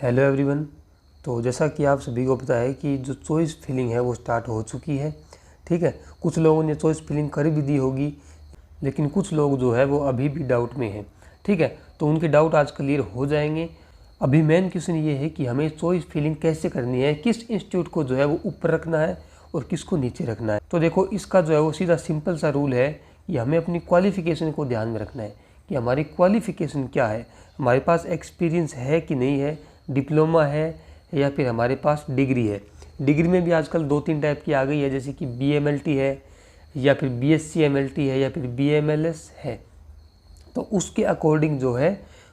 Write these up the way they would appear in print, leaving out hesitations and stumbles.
Hello everyone. तो जैसा कि आप सभी को पता है कि जो चॉइस फिलिंग है वो स्टार्ट हो चुकी है। ठीक है, कुछ लोगों ने चॉइस फिलिंग कर भी दी होगी, लेकिन कुछ लोग जो है वो अभी भी डाउट में हैं। ठीक है, तो उनके डाउट आज क्लियर हो जाएंगे। अभी मेन क्वेश्चन ये है कि हमें चॉइस फिलिंग कैसे करनी है, किस इंस्टीट्यूट को जो है वो ऊपर रखना है और किसको नीचे रखना है। तो देखो, इसका जो है वो सीधा सिंपल सा रूल है कि हमें अपनी क्वालिफ़िकेशन को ध्यान में रखना है कि हमारी क्वालिफ़िकेशन क्या है, हमारे पास एक्सपीरियंस है कि नहीं है, डिप्लोमा है या फिर हमारे पास डिग्री है। डिग्री में भी आजकल 2-3 टाइप की आ गई है, जैसे कि BMLT है या फिर BSc MLT है या फिर BMLS है। तो उसके अकॉर्डिंग जो है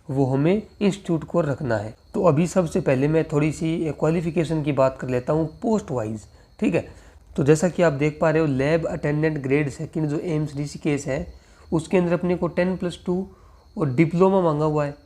वो हमें इंस्टीट्यूट को रखना है। तो अभी सबसे पहले मैं थोड़ी सी क्वालिफ़िकेशन की बात कर लेता हूँ पोस्ट वाइज। ठीक है, तो जैसा कि आप देख पा रहे हो, लैब अटेंडेंट ग्रेड सेकंड जो एम्स ऋषिकेश है उसके अंदर अपने को 10+2 और डिप्लोमा मांगा हुआ है।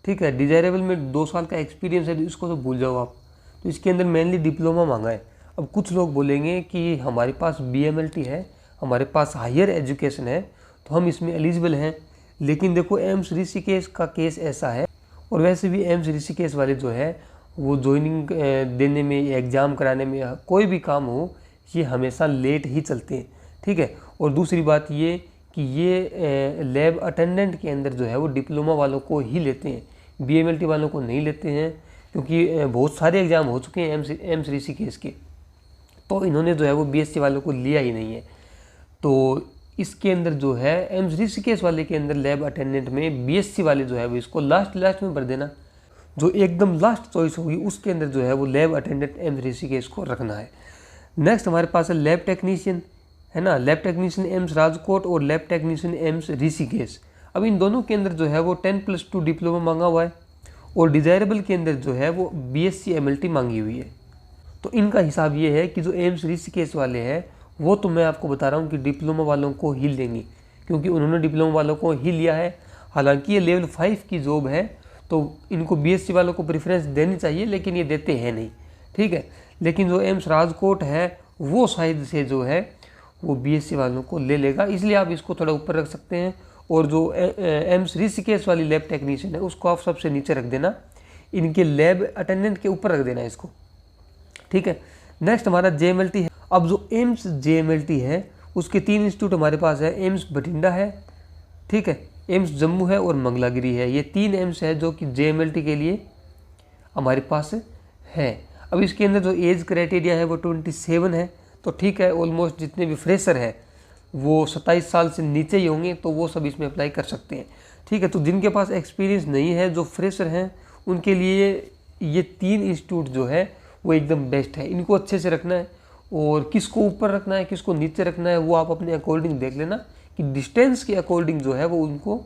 ठीक है, डिजायरेबल में 2 साल का एक्सपीरियंस है, तो इसको तो भूल जाओ आप। तो इसके अंदर मेनली डिप्लोमा मांगा है। अब कुछ लोग बोलेंगे कि हमारे पास BMLT है, हमारे पास हायर एजुकेशन है, तो हम इसमें एलिजिबल हैं। लेकिन देखो, एम्स ऋषिकेश का केस ऐसा है, और वैसे भी एम्स ऋषिकेश वाले जो है वो ज्वाइनिंग देने में, एग्ज़ाम कराने में, कोई भी काम हो, ये हमेशा लेट ही चलते हैं। ठीक है, और दूसरी बात ये कि ये लैब अटेंडेंट के अंदर जो है वो डिप्लोमा वालों को ही लेते हैं, BMLT वालों को नहीं लेते हैं, क्योंकि बहुत सारे एग्ज़ाम हो चुके हैं एम्स ऋषिकेश के, तो इन्होंने जो है वो BSc वालों को लिया ही नहीं है। तो इसके अंदर जो है एम्स ऋषिकेश वाले के अंदर लैब अटेंडेंट में BSc वाले जो है वो इसको लास्ट में भर देना। जो एकदम लास्ट चॉइस होगी उसके अंदर जो है वो लैब अटेंडेंट एम्स ऋषिकेश को रखना है। नेक्स्ट हमारे पास है लैब टेक्नीशियन, है ना। लैब टेक्नीशियन एम्स राजकोट और लैब टेक्नीशियन एम्स ऋषिकेश। अब इन दोनों के अंदर जो है वो 10+2 डिप्लोमा मांगा हुआ है, और डिजायरेबल के अंदर जो है वो BSc MLT मांगी हुई है। तो इनका हिसाब ये है कि जो एम्स ऋषिकेश वाले हैं वो तो मैं आपको बता रहा हूँ कि डिप्लोमा वालों को ही लेंगे, क्योंकि उन्होंने डिप्लोमा वालों को ही लिया है। हालांकि ये लेवल 5 की जॉब है, तो इनको BSc वालों को प्रेफरेंस देनी चाहिए, लेकिन ये देते हैं नहीं। ठीक है, लेकिन जो एम्स राजकोट है वो शायद से जो है वो BSc वालों को ले लेगा, इसलिए आप इसको थोड़ा ऊपर रख सकते हैं। और जो एम्स ऋषिकेश वाली लैब टेक्नीशियन है उसको आप सबसे नीचे रख देना, इनके लैब अटेंडेंट के ऊपर रख देना इसको। ठीक है, नेक्स्ट हमारा JMLT है। अब जो एम्स JMLT है उसके 3 इंस्टीट्यूट हमारे पास है। एम्स बठिंडा है, ठीक है, एम्स जम्मू है और मंगलागिरी है। ये 3 एम्स है जो कि JMLT के लिए हमारे पास है। अब इसके अंदर जो एज क्राइटेरिया है वो 27 है, तो ठीक है, ऑलमोस्ट जितने भी फ्रेशर है वो 27 साल से नीचे ही होंगे, तो वो सब इसमें अप्लाई कर सकते हैं। ठीक है, तो जिनके पास एक्सपीरियंस नहीं है, जो फ्रेशर हैं, उनके लिए ये 3 इंस्टीट्यूट जो है वो एकदम बेस्ट है। इनको अच्छे से रखना है, और किसको ऊपर रखना है किसको नीचे रखना है वो आप अपने अकॉर्डिंग देख लेना, कि डिस्टेंस के अकॉर्डिंग जो है वो उनको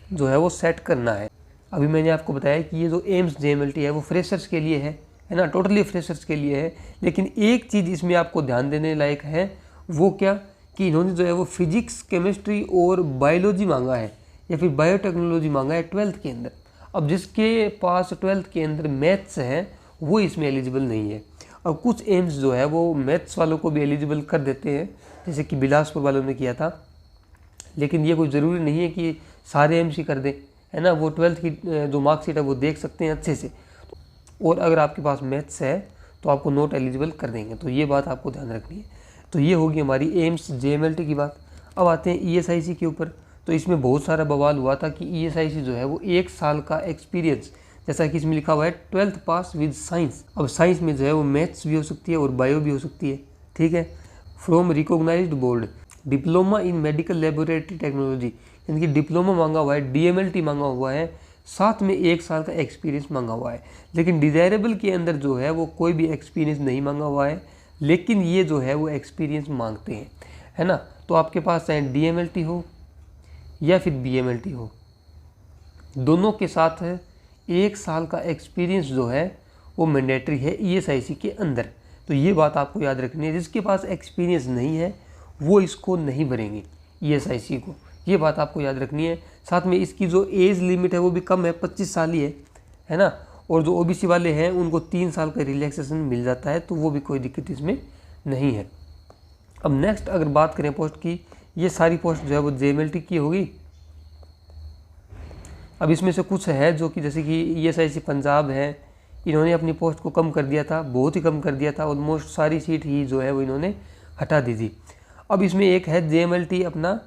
जो है वो सेट करना है। अभी मैंने आपको बताया कि ये जो एम्स JMLT है वो फ्रेशर्स के लिए है ना, टोटली फ्रेशर्स के लिए है। लेकिन एक चीज़ इसमें आपको ध्यान देने लायक है, वो क्या, कि इन्होंने जो है वो फिजिक्स, केमिस्ट्री और बायोलॉजी मांगा है, या फिर बायोटेक्नोलॉजी मांगा है 12th के अंदर। अब जिसके पास 12th के अंदर मैथ्स है वो इसमें एलिजिबल नहीं है। अब कुछ एम्स जो है वो मैथ्स वालों को भी एलिजिबल कर देते हैं, जैसे कि बिलासपुर वालों ने किया था, लेकिन ये कोई ज़रूरी नहीं है कि सारे एम्स ही कर दें, है ना। वो 12th की जो मार्कशीट है वो देख सकते हैं अच्छे से, और अगर आपके पास मैथ्स है तो आपको नॉट एलिजिबल कर देंगे। तो ये बात आपको ध्यान रखनी है। तो ये होगी हमारी एम्स JMLT की बात। अब आते हैं ESIC के ऊपर। तो इसमें बहुत सारा बवाल हुआ था कि ESIC जो है वो 1 साल का एक्सपीरियंस, जैसा कि इसमें लिखा हुआ है 12th पास विद साइंस। अब साइंस में जो है वो मैथ्स भी हो सकती है और बायो भी हो सकती है। ठीक है, from recognized board, diploma in medical laboratory technology, यानी कि डिप्लोमा मांगा हुआ है, DMLT मांगा हुआ है, साथ में 1 साल का एक्सपीरियंस मांगा हुआ है। लेकिन डिजायरेबल के अंदर जो है वो कोई भी एक्सपीरियंस नहीं मांगा हुआ है, लेकिन ये जो है वो एक्सपीरियंस मांगते हैं, है ना। तो आपके पास चाहे DMLT हो या फिर BMLT हो, दोनों के साथ 1 साल का एक्सपीरियंस जो है वो मैंडेटरी है ESIC के अंदर। तो ये बात आपको याद रखनी है, जिसके पास एक्सपीरियंस नहीं है वो इसको नहीं भरेंगे ESIC को, ये बात आपको याद रखनी है। साथ में इसकी जो एज लिमिट है वो भी कम है, 25 साल ही है ना। और जो OBC वाले हैं उनको 3 साल का रिलैक्सेशन मिल जाता है, तो वो भी कोई दिक्कत इसमें नहीं है। अब नेक्स्ट अगर बात करें पोस्ट की, ये सारी पोस्ट जो है वो JMLT की होगी। अब इसमें से कुछ है जो कि जैसे कि ESIC पंजाब है, इन्होंने अपनी पोस्ट को कम कर दिया था, बहुत ही कम कर दिया था, ऑलमोस्ट सारी सीट ही जो है वो इन्होंने हटा दी थी। अब इसमें एक है JMLT अपना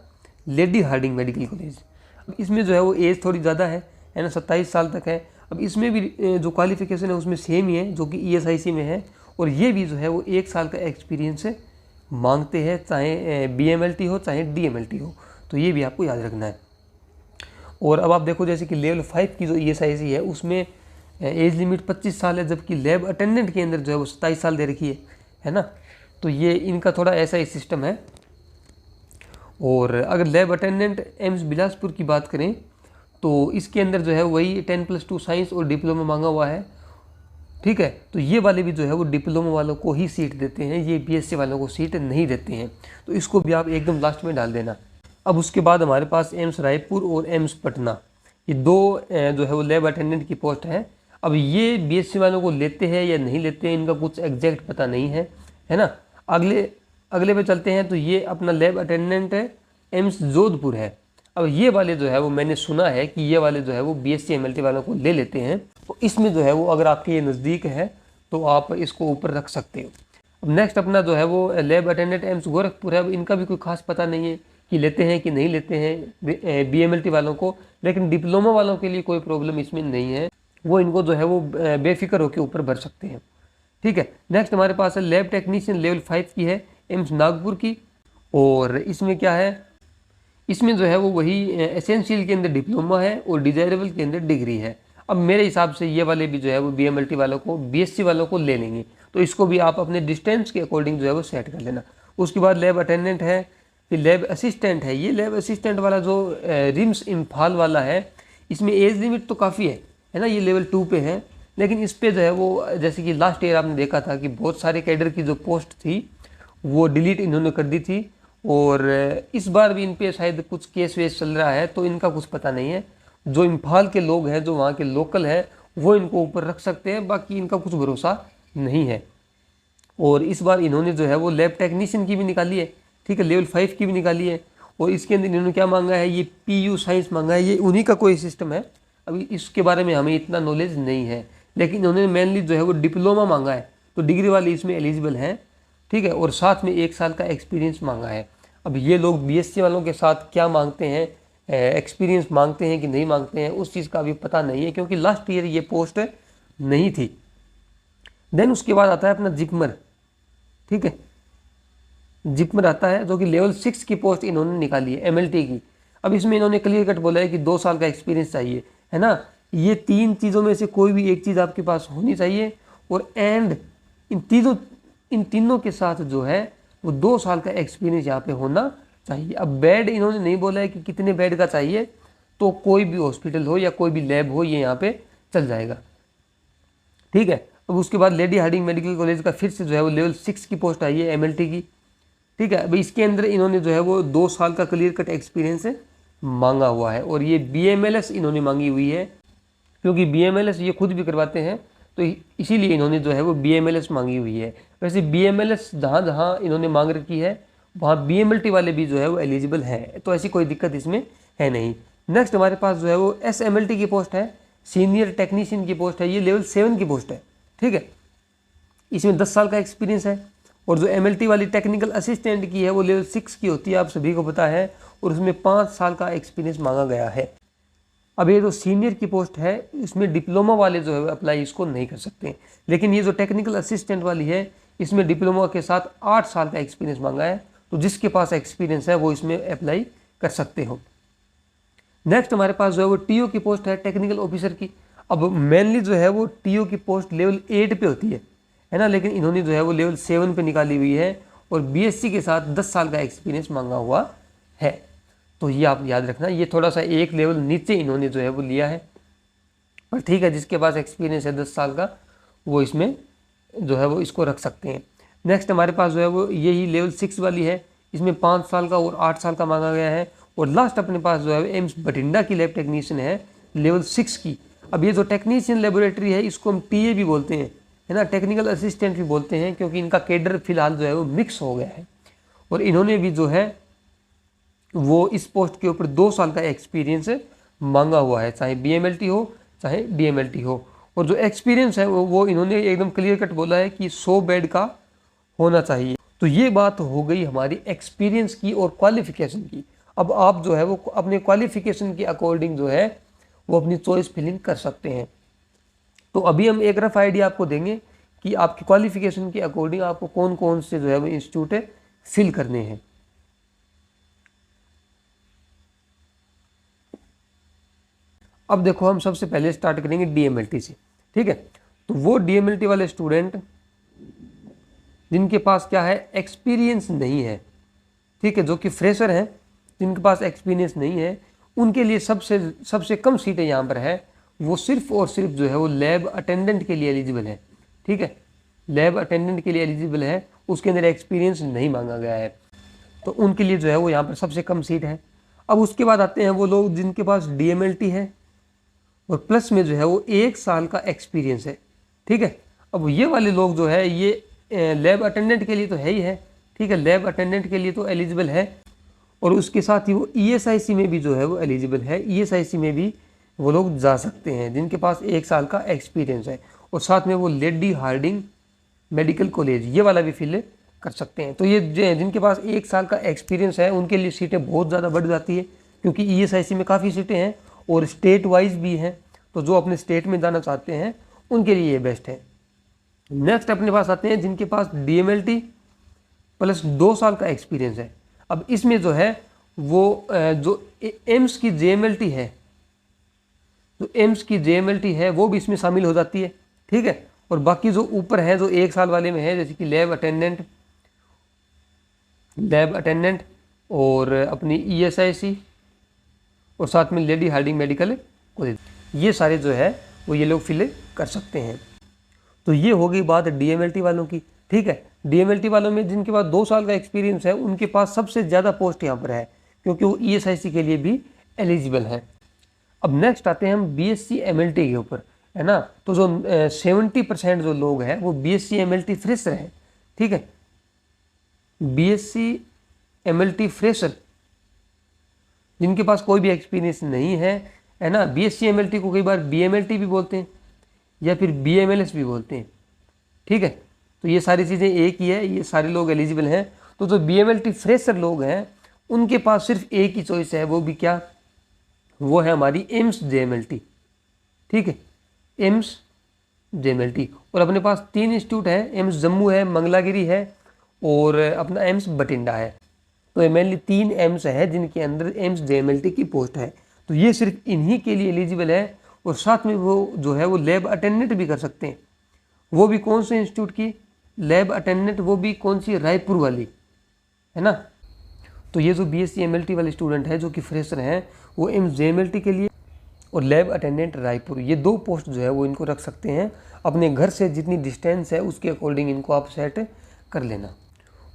लेडी हार्डिंग मेडिकल कॉलेज। अब इसमें जो है वो एज थोड़ी ज़्यादा है ना, 27 साल तक है। अब इसमें भी जो क्वालिफिकेशन है उसमें सेम ही है जो कि ESIC में है, और ये भी जो है वो 1 साल का एक्सपीरियंस मांगते हैं, चाहे BMLT हो चाहे DMLT हो, तो ये भी आपको याद रखना है। और अब आप देखो जैसे कि लेवल 5 की जो ESIC है उसमें एज लिमिट 25 साल है, जबकि लैब अटेंडेंट के अंदर जो है वो 27 साल दे रखी है ना। तो ये इनका थोड़ा ऐसा ही सिस्टम है। और अगर लैब अटेंडेंट एम्स बिलासपुर की बात करें तो इसके अंदर जो है वही 10+2 साइंस और डिप्लोमा मांगा हुआ है, ठीक है। तो ये वाले भी जो है वो डिप्लोमा वालों को ही सीट देते हैं, ये BSc वालों को सीट नहीं देते हैं, तो इसको भी आप एकदम लास्ट में डाल देना। अब उसके बाद हमारे पास एम्स रायपुर और एम्स पटना, ये दो जो है वो लैब अटेंडेंट की पोस्ट है। अब ये BSc वालों को लेते हैं या नहीं लेते हैं, इनका कुछ एग्जैक्ट पता नहीं है ना। अगले पे चलते हैं, तो ये अपना लैब अटेंडेंट है एम्स जोधपुर है। अब ये वाले जो है वो मैंने सुना है कि ये वाले जो है वो BSc MLT वालों को ले लेते हैं, तो इसमें जो है वो अगर आपके ये नज़दीक है तो आप इसको ऊपर रख सकते हो। अब नेक्स्ट अपना जो है वो लैब अटेंडेंट एम्स गोरखपुर है। अब इनका भी कोई खास पता नहीं है कि लेते हैं कि नहीं लेते हैं BMLT वालों को, लेकिन डिप्लोमा वालों के लिए कोई प्रॉब्लम इसमें नहीं है, वो इनको जो है वो बेफिक्र होकर ऊपर भर सकते हैं, ठीक है। नेक्स्ट हमारे पास है लैब टेक्नीशियन लेवल 5 की है एम्स नागपुर की, और इसमें क्या है, इसमें जो है वो वही एसेंशियल के अंदर डिप्लोमा है और डिजायरेबल के अंदर डिग्री है। अब मेरे हिसाब से ये वाले भी जो है वो BMLT वालों को BSc वालों को ले लेंगे, तो इसको भी आप अपने डिस्टेंस के अकॉर्डिंग जो है वो सेट कर लेना। उसके बाद लैब अटेंडेंट है, फिर लैब असिस्टेंट है। ये लैब असिस्टेंट वाला जो रिम्स इम्फाल वाला है, इसमें एज लिमिट तो काफ़ी है ना, ये लेवल 2 पे है, लेकिन इस पे जो है वो जैसे कि लास्ट ईयर आपने देखा था कि बहुत सारे कैडर की जो पोस्ट थी वो डिलीट इन्होंने कर दी थी, और इस बार भी इन पे शायद कुछ केस वेस चल रहा है, तो इनका कुछ पता नहीं है। जो इम्फाल के लोग हैं, जो वहाँ के लोकल हैं, वो इनको ऊपर रख सकते हैं, बाकी इनका कुछ भरोसा नहीं है। और इस बार इन्होंने जो है वो लैब टेक्नीशियन की भी निकाली है, ठीक है, लेवल 5 की भी निकाली है, और इसके अंदर इन्होंने क्या मांगा है, ये PU साइंस मांगा है। ये उन्हीं का कोई सिस्टम है, अभी इसके बारे में हमें इतना नॉलेज नहीं है, लेकिन इन्होंने मेनली जो है वो डिप्लोमा मांगा है, तो डिग्री वाले इसमें एलिजिबल हैं, ठीक है, और साथ में 1 साल का एक्सपीरियंस मांगा है। अब ये लोग BSc वालों के साथ क्या मांगते हैं, एक्सपीरियंस मांगते हैं कि नहीं मांगते हैं, उस चीज़ का अभी पता नहीं है, क्योंकि लास्ट ईयर ये पोस्ट नहीं थी। देन उसके बाद आता है अपना जिपमर, ठीक है, जिपमर आता है जो कि लेवल 6 की पोस्ट इन्होंने निकाली है MLT की। अब इसमें इन्होंने क्लियर कट बोला है कि 2 साल का एक्सपीरियंस चाहिए, है ना। ये 3 चीज़ों में से कोई भी एक चीज़ आपके पास होनी चाहिए, और एंड इन तीनों के साथ जो है वो 2 साल का एक्सपीरियंस यहाँ पे होना चाहिए। अब बेड इन्होंने नहीं बोला है कि कितने बेड का चाहिए, तो कोई भी हॉस्पिटल हो या कोई भी लैब हो, ये यहाँ पे चल जाएगा, ठीक है। अब उसके बाद लेडी हार्डिंग मेडिकल कॉलेज का फिर से जो है वो लेवल 6 की पोस्ट आई है MLT की, ठीक है। अब इसके अंदर इन्होंने जो है वो 2 साल का क्लियर कट एक्सपीरियंस मांगा हुआ है, और ये BMLS इन्होंने मांगी हुई है, क्योंकि BMLS ये खुद भी करवाते हैं, तो इसीलिए इन्होंने जो है वो BMLS मांगी हुई है। वैसे BMLS जहाँ जहाँ इन्होंने मांग रखी है वहाँ BMLT वाले भी जो है वो एलिजिबल हैं, तो ऐसी कोई दिक्कत इसमें है नहीं। नेक्स्ट हमारे पास जो है वो SMLT की पोस्ट है, सीनियर टेक्नीशियन की पोस्ट है, ये लेवल 7 की पोस्ट है, ठीक है। इसमें 10 साल का एक्सपीरियंस है, और जो MLT वाली टेक्निकल असिस्टेंट की है वो लेवल 6 की होती है, आप सभी को पता है, और उसमें 5 साल का एक्सपीरियंस मांगा गया है। अब ये जो सीनियर की पोस्ट है इसमें डिप्लोमा वाले जो है अप्लाई इसको नहीं कर सकते, लेकिन ये जो टेक्निकल असिस्टेंट वाली है इसमें डिप्लोमा के साथ 8 साल का एक्सपीरियंस मांगा है, तो जिसके पास एक्सपीरियंस है वो इसमें अप्लाई कर सकते हो। नेक्स्ट हमारे पास जो है वो TO की पोस्ट है, टेक्निकल ऑफिसर की। अब मेनली जो है वो TO की पोस्ट लेवल 8 पे होती है ना, लेकिन इन्होंने जो है वो लेवल 7 पे निकाली हुई है, और BSc के साथ 10 साल का एक्सपीरियंस मांगा हुआ है, तो ये आप याद रखना। ये थोड़ा सा एक लेवल नीचे इन्होंने जो है वो लिया है, पर ठीक है, जिसके पास एक्सपीरियंस है 10 साल का वो इसमें जो है वो इसको रख सकते हैं। नेक्स्ट हमारे पास जो है वो यही लेवल 6 वाली है, इसमें 5 साल का और 8 साल का मांगा गया है। और लास्ट अपने पास जो है एम्स बठिंडा की लैब टेक्नीशियन है लेवल 6 की। अब ये जो टेक्नीशियन लेबोरेटरी है इसको हम TA भी बोलते हैं, है ना, टेक्निकल असिस्टेंट भी बोलते हैं, क्योंकि इनका कैडर फिलहाल जो है वो मिक्स हो गया है, और इन्होंने भी जो है वो इस पोस्ट के ऊपर 2 साल का एक्सपीरियंस मांगा हुआ है, चाहे BMLT हो चाहे DMLT हो। और जो एक्सपीरियंस है वो इन्होंने एकदम क्लियर कट बोला है कि 100 बेड का होना चाहिए। तो ये बात हो गई हमारी एक्सपीरियंस की और क्वालिफिकेशन की। अब आप जो है वो अपने क्वालिफिकेशन के अकॉर्डिंग जो है वो अपनी चॉइस फिलिंग कर सकते हैं। तो अभी हम एक रफ आइडिया आपको देंगे कि आपकी क्वालिफिकेशन के अकॉर्डिंग आपको कौन कौन से जो है वो इंस्टीट्यूट फिल करने हैं। अब देखो हम सबसे पहले स्टार्ट करेंगे डीएमएलटी से, ठीक है। तो वो डीएमएलटी वाले स्टूडेंट जिनके पास क्या है, एक्सपीरियंस नहीं है, ठीक है, जो कि फ्रेशर हैं, जिनके पास एक्सपीरियंस नहीं है, उनके लिए सबसे कम सीटें यहाँ पर है। वो सिर्फ और सिर्फ जो है वो लैब अटेंडेंट के लिए एलिजिबल है, ठीक है, लैब अटेंडेंट के लिए एलिजिबल है, उसके अंदर एक्सपीरियंस नहीं मांगा गया है, तो उनके लिए जो है वो यहाँ पर सबसे कम सीट है। अब उसके बाद आते हैं वो लोग जिनके पास डीएमएलटी है और प्लस में जो है वो 1 साल का एक्सपीरियंस है, ठीक है। अब ये वाले लोग जो है ये लैब अटेंडेंट के लिए तो है ही है, ठीक है, लैब अटेंडेंट के लिए तो एलिजिबल है, और उसके साथ ही वो ईएसआईसी में भी जो है वो एलिजिबल है, ईएसआईसी में भी वो लोग जा सकते हैं जिनके पास 1 साल का एक्सपीरियंस है, और साथ में वो लेडी हार्डिंग मेडिकल कॉलेज ये वाला भी फिल कर सकते हैं। तो ये जिनके पास 1 साल का एक्सपीरियंस है उनके लिए सीटें बहुत ज़्यादा बढ़ जाती है, क्योंकि ईएसआईसी में काफ़ी सीटें हैं और स्टेट वाइज भी हैं, तो जो अपने स्टेट में जाना चाहते हैं उनके लिए ये बेस्ट है। नेक्स्ट अपने पास आते हैं जिनके पास डीएमएलटी प्लस 2 साल का एक्सपीरियंस है। अब इसमें जो है वो जो एम्स की जेएमएलटी है, जो एम्स की जेएमएलटी है वो भी इसमें शामिल हो जाती है, ठीक है। और बाकी जो ऊपर है जो 1 साल वाले में है, जैसे कि लैब अटेंडेंट और अपनी ईएसआईसी और साथ में लेडी हार्डिंग मेडिकल कॉलेज, ये सारे जो है वो ये लोग फिल कर सकते हैं। तो ये हो गई बात डीएमएलटी वालों की, ठीक है। डीएमएलटी वालों में जिनके पास 2 साल का एक्सपीरियंस है उनके पास सबसे ज़्यादा पोस्ट यहाँ पर है, क्योंकि वो ईएसआईसी के लिए भी एलिजिबल है। अब नेक्स्ट आते हैं हम बीएससी एमएलटी के ऊपर, है ना। तो जो 70% जो लोग हैं वो बीएससी एमएलटी फ्रेशर हैं, ठीक है, बीएससी एमएलटी फ्रेशर जिनके पास कोई भी एक्सपीरियंस नहीं है ना। बीएससी एमएलटी को कई बार बीएमएलटी भी बोलते हैं या फिर बीएमएलएस भी बोलते हैं, ठीक है। तो ये सारी चीज़ें एक ही है, ये सारे लोग एलिजिबल हैं। तो जो बीएमएलटी फ्रेशर लोग हैं उनके पास सिर्फ एक ही चॉइस है, वो भी क्या, वो है हमारी एम्स जेएमएलटी, ठीक है, एम्स जेएमएलटी। और अपने पास 3 इंस्टीट्यूट है, एम्स जम्मू है, मंगलागिरी है और अपना एम्स बठिंडा है। तो मेनली 3 एम्स है जिनके अंदर एम्स जेएमएलटी की पोस्ट है। तो ये सिर्फ इन्हीं के लिए एलिजिबल है, और साथ में वो जो है वो लैब अटेंडेंट भी कर सकते हैं। वो भी कौन से इंस्टीट्यूट की लैब अटेंडेंट, वो भी कौन सी, रायपुर वाली, है ना। तो ये जो बीएससी एमएलटी वाले स्टूडेंट है जो कि फ्रेशर हैं वो एम्स जेएमएलटी के लिए और लैब अटेंडेंट रायपुर, ये 2 पोस्ट जो है वो इनको रख सकते हैं। अपने घर से जितनी डिस्टेंस है उसके अकॉर्डिंग इनको आप सेट कर लेना।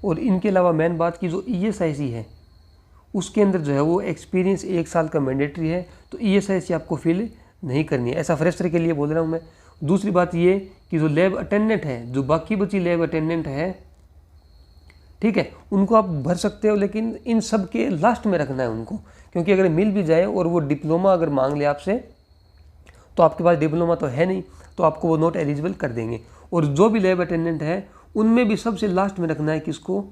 और इनके अलावा मेन बात की जो ईएसआईसी है उसके अंदर जो है वो एक्सपीरियंस 1 साल का मैंडेटरी है, तो ईएसआईसी आपको फिल नहीं करनी है, ऐसा फ्रेशर के लिए बोल रहा हूँ मैं। दूसरी बात ये कि जो लैब अटेंडेंट है, जो बाकी बची लैब अटेंडेंट है, ठीक है, उनको आप भर सकते हो, लेकिन इन सब के लास्ट में रखना है उनको, क्योंकि अगर मिल भी जाए और वो डिप्लोमा अगर मांग ले आपसे, तो आपके पास डिप्लोमा तो है नहीं, तो आपको वो नॉट एलिजिबल कर देंगे। और जो भी लैब अटेंडेंट है उनमें भी सबसे लास्ट में रखना है किसको,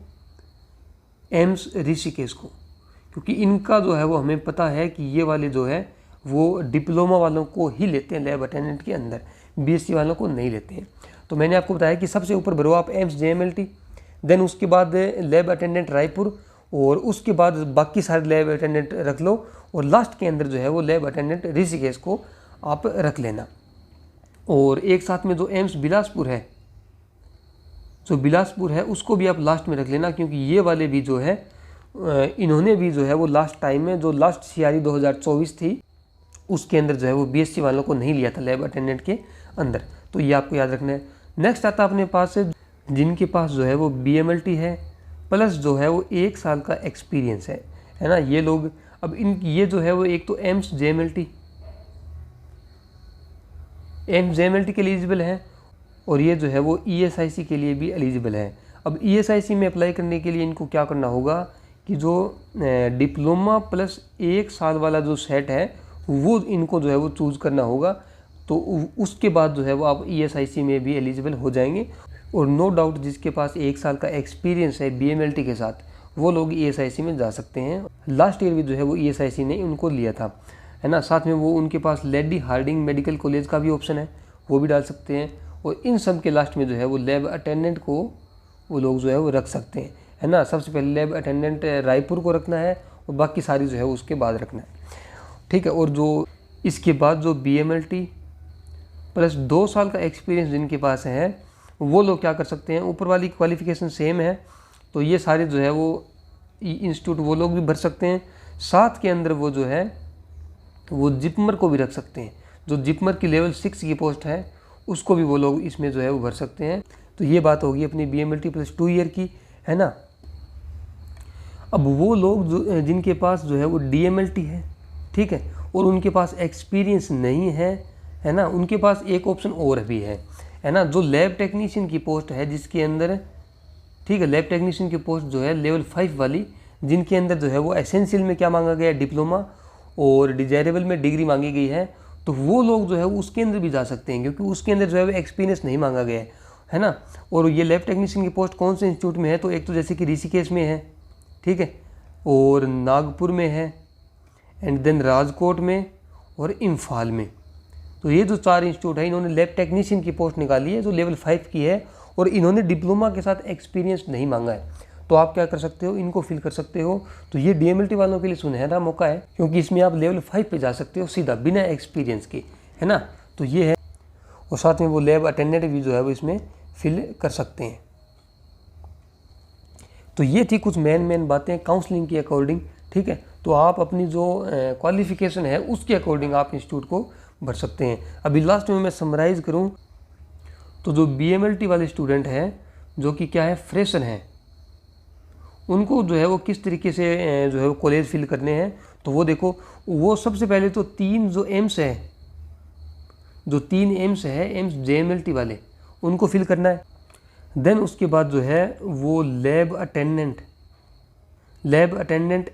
एम्स ऋषिकेश को, क्योंकि इनका जो है वो हमें पता है कि ये वाले जो है वो डिप्लोमा वालों को ही लेते हैं लैब अटेंडेंट के अंदर, बीएससी वालों को नहीं लेते हैं। तो मैंने आपको बताया कि सबसे ऊपर भरो आप एम्स जेएमएलटी, देन उसके बाद लैब अटेंडेंट रायपुर, और उसके बाद बाकी सारे लैब अटेंडेंट रख लो, और लास्ट के अंदर जो है वो लैब अटेंडेंट ऋषिकेश को आप रख लेना। और एक साथ में जो एम्स बिलासपुर है, जो बिलासपुर है उसको भी आप लास्ट में रख लेना, क्योंकि ये वाले भी जो है इन्होंने भी जो है वो लास्ट टाइम में जो लास्ट सीआरई 2024 थी उसके अंदर जो है वो बीएससी वालों को नहीं लिया था लैब अटेंडेंट के अंदर, तो ये आपको याद रखना है। नेक्स्ट आता है अपने पास से जिनके पास जो है वो बीएमएलटी है प्लस जो है वो 1 साल का एक्सपीरियंस है ना, ये लोग। अब ये जो है वो एक तो एम्स जेएमएलटी के लिए एलिजिबल है, और ये जो है वो ईएसआईसी के लिए भी एलिजिबल है। अब ईएसआईसी में अप्लाई करने के लिए इनको क्या करना होगा कि जो डिप्लोमा प्लस 1 साल वाला जो सेट है वो इनको जो है वो चूज़ करना होगा। तो उसके बाद जो है वो आप ESIC में भी एलिजिबल हो जाएंगे। और नो डाउट जिसके पास 1 साल का एक्सपीरियंस है BMLT के साथ, वो लोग ESIC में जा सकते हैं। लास्ट ईयर भी जो है वो ESIC ने उनको लिया था, है ना। साथ में वो उनके पास लेडी हार्डिंग मेडिकल कॉलेज का भी ऑप्शन है, वो भी डाल सकते हैं। और इन सब के लास्ट में जो है वो लैब अटेंडेंट को वो लोग जो है वो रख सकते हैं, है ना। सबसे पहले लैब अटेंडेंट रायपुर को रखना है और बाकी सारी जो है उसके बाद रखना है, ठीक है। और जो इसके बाद जो BMLT प्लस 2 साल का एक्सपीरियंस जिनके पास है, वो लोग क्या कर सकते हैं, ऊपर वाली क्वालिफिकेशन सेम है तो ये सारे जो है वो इंस्टीट्यूट वो लोग भी भर सकते हैं। साथ के अंदर वो जो है वो जिपमर को भी रख सकते हैं, जो जिपमर की लेवल 6 की पोस्ट है उसको भी वो लोग इसमें जो है वो भर सकते हैं। तो ये बात होगी अपनी BMLT प्लस 2 ईयर की, है ना। अब वो लोग जो जिनके पास जो है वो DMLT है, ठीक है, और उनके पास एक्सपीरियंस नहीं है ना, उनके पास एक ऑप्शन और भी है ना, जो लैब टेक्नीशियन की पोस्ट है जिसके अंदर, ठीक है, लैब टेक्नीशियन की पोस्ट जो है लेवल 5 वाली, जिनके अंदर जो है वो एसेंशियल में क्या मांगा गया है, डिप्लोमा, और डिजायरेबल में डिग्री मांगी गई है। तो वो लोग जो है वो उसके अंदर भी जा सकते हैं, क्योंकि उसके अंदर जो है वो एक्सपीरियंस नहीं मांगा गया है ना। और ये लैब टेक्नीशियन की पोस्ट कौन से इंस्टीट्यूट में है, तो एक तो जैसे कि ऋषिकेश में है, ठीक है, और नागपुर में है, एंड देन राजकोट में और इम्फाल में। तो ये जो 4 इंस्टीट्यूट है, इन्होंने लैब टेक्नीशियन की पोस्ट निकाली है जो लेवल 5 की है, और इन्होंने डिप्लोमा के साथ एक्सपीरियंस नहीं मांगा है। तो आप क्या कर सकते हो, इनको फिल कर सकते हो। तो ये DMLT वालों के लिए सुनहरा मौका है, क्योंकि इसमें आप लेवल 5 पे जा सकते हो सीधा बिना एक्सपीरियंस के, है ना। तो ये है, और साथ में वो लैब अटेंडेंट भी जो है वो इसमें फिल कर सकते हैं। तो ये थी कुछ मेन बातें काउंसलिंग के अकॉर्डिंग, ठीक है। तो आप अपनी जो क्वालिफिकेशन है उसके अकॉर्डिंग आप इंस्टीट्यूट को भर सकते हैं। अभी लास्ट में मैं समराइज़ करूं तो जो BMLT वाले स्टूडेंट हैं जो कि क्या है, फ्रेशर हैं, उनको जो है वो किस तरीके से जो है वो कॉलेज फिल करने हैं। तो वो देखो, वो सबसे पहले तो 3 जो एम्स है, जो 3 एम्स है, एम्स JMLT वाले, उनको फिल करना है। देन उसके बाद जो है वो lab attendant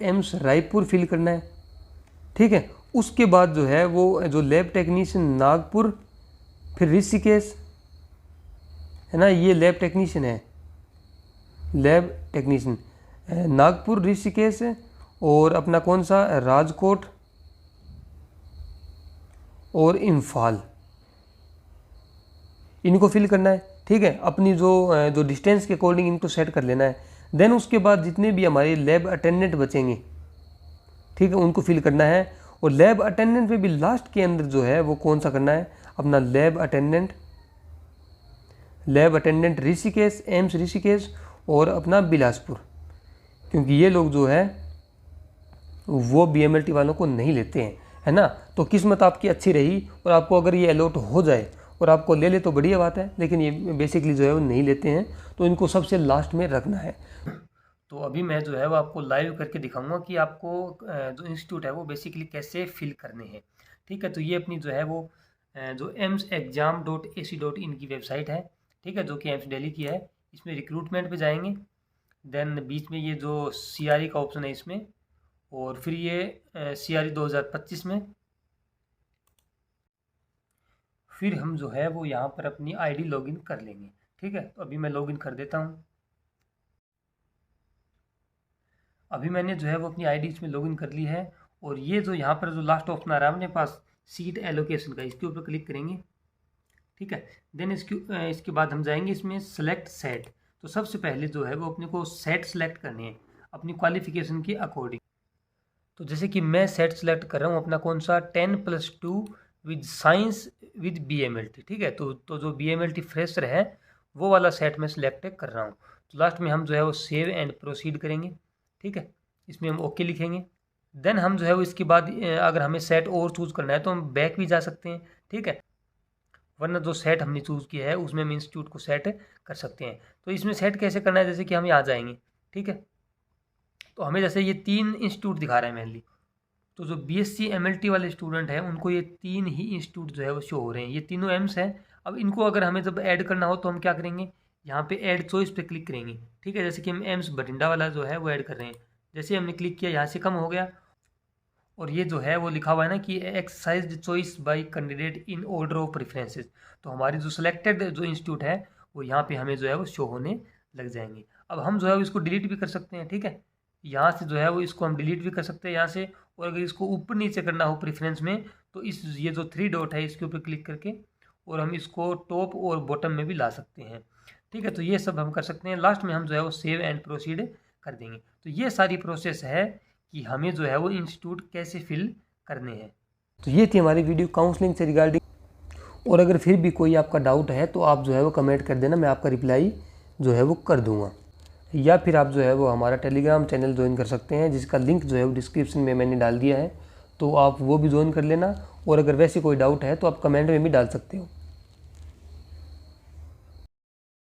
AIIMS Raipur fill करना है, ठीक है। उसके बाद जो है वो जो लैब टेक्नीशियन नागपुर, फिर ऋषिकेश, है ना, ये लैब टेक्नीशियन है, लैब टेक्नीशियन नागपुर, ऋषिकेश, और अपना कौन सा, राजकोट और इम्फाल, इनको फिल करना है, ठीक है। अपनी जो डिस्टेंस के अकॉर्डिंग इनको सेट कर लेना है। देन उसके बाद जितने भी हमारे लैब अटेंडेंट बचेंगे, ठीक है, उनको फिल करना है। और लैब अटेंडेंट में भी लास्ट के अंदर जो है वो कौन सा करना है, अपना lab attendant Rishikesh, AIIMS Rishikesh और अपना बिलासपुर, क्योंकि ये लोग जो है वो BMLT वालों को नहीं लेते हैं, है ना। तो किस्मत आपकी अच्छी रही, और आपको अगर ये अलॉट हो जाए और आपको ले ले तो बढ़िया बात है, लेकिन ये बेसिकली जो है वो नहीं लेते हैं, तो इनको सबसे लास्ट में रखना है। तो अभी मैं जो है वो आपको लाइव करके दिखाऊंगा कि आपको जो इंस्टीट्यूट है वो बेसिकली कैसे फिल करने हैं, ठीक है। तो ये अपनी जो है वो जो emsexam.ac.in की वेबसाइट है, ठीक है, जो कि एम्स दिल्ली की है। इसमें रिक्रूटमेंट पे जाएंगे, देन बीच में ये जो CRE का ऑप्शन है इसमें, और फिर ये CRE 2025 में, फिर हम जो है वो यहाँ पर अपनी ID लॉगिन कर लेंगे, ठीक है। तो अभी मैं लॉगिन कर देता हूँ। अभी मैंने जो है वो अपनी ID इसमें लॉगिन कर ली है, और ये जो यहाँ पर जो लास्ट ऑप्शन आ रहा है अपने पास सीट एलोकेशन का, इसके ऊपर क्लिक करेंगे, ठीक है। देन इसके बाद हम जाएंगे इसमें सेलेक्ट सेट। तो सबसे पहले जो है वो अपने को सेट सेलेक्ट करनी है अपनी क्वालिफिकेशन के अकॉर्डिंग। तो जैसे कि मैं सेट सेलेक्ट कर रहा हूँ अपना कौन सा 10+2 विद साइंस विद BMLT, ठीक है। तो जो BMLT फ्रेशर है वो वाला सेट मैं सिलेक्ट कर रहा हूँ। तो लास्ट में हम जो है वो सेव एंड प्रोसीड करेंगे, ठीक है। इसमें हम ओके लिखेंगे। देन हम जो है वो इसके बाद अगर हमें सेट और चूज़ करना है तो हम बैक भी जा सकते हैं, ठीक है, वरना जो सेट हमने चूज़ किया है उसमें हम इंस्टीट्यूट को सेट कर सकते हैं। तो इसमें सेट कैसे करना है, जैसे कि हम यहाँ जाएंगे, ठीक है। तो हमें जैसे ये 3 इंस्टीट्यूट दिखा रहे हैं मेनली, तो जो BSc MLT वाले स्टूडेंट हैं उनको ये 3 ही इंस्टीट्यूट जो है वो शो हो रहे हैं, ये तीनों एम्स हैं। अब इनको अगर हमें जब ऐड करना हो तो हम क्या करेंगे, यहाँ पे ऐड चॉइस पे क्लिक करेंगे, ठीक है। जैसे कि हम एम्स बठिंडा वाला जो है वो ऐड कर रहे हैं, जैसे हमने क्लिक किया यहाँ से कम हो गया, और ये जो है वो लिखा हुआ है ना कि exercise choice bye candidate in order of preferences. तो हमारी जो सिलेक्टेड जो इंस्टीट्यूट है वो यहाँ पे हमें जो है वो शो होने लग जाएंगे। अब हम जो है वो इसको डिलीट भी कर सकते हैं, ठीक है, यहाँ से जो है वो इसको हम डिलीट भी कर सकते हैं यहाँ से। और अगर इसको ऊपर नीचे करना हो प्रेफरेंस में तो इस ये जो 3 डॉट है इसके ऊपर क्लिक करके और हम इसको टॉप और बॉटम में भी ला सकते हैं, ठीक है। तो ये सब हम कर सकते हैं। लास्ट में हम जो है वो सेव एंड प्रोसीड कर देंगे। तो ये सारी प्रोसेस है कि हमें जो है वो इंस्टीट्यूट कैसे फिल करने हैं। तो ये थी हमारी वीडियो काउंसलिंग से रिगार्डिंग। और अगर फिर भी कोई आपका डाउट है तो आप जो है वो कमेंट कर देना, मैं आपका रिप्लाई जो है वो कर दूंगा। या फिर आप जो है वो हमारा टेलीग्राम चैनल ज्वाइन कर सकते हैं, जिसका लिंक जो है वो डिस्क्रिप्शन में मैंने डाल दिया है, तो आप वो भी ज्वाइन कर लेना। और अगर वैसे कोई डाउट है तो आप कमेंट में भी डाल सकते हो।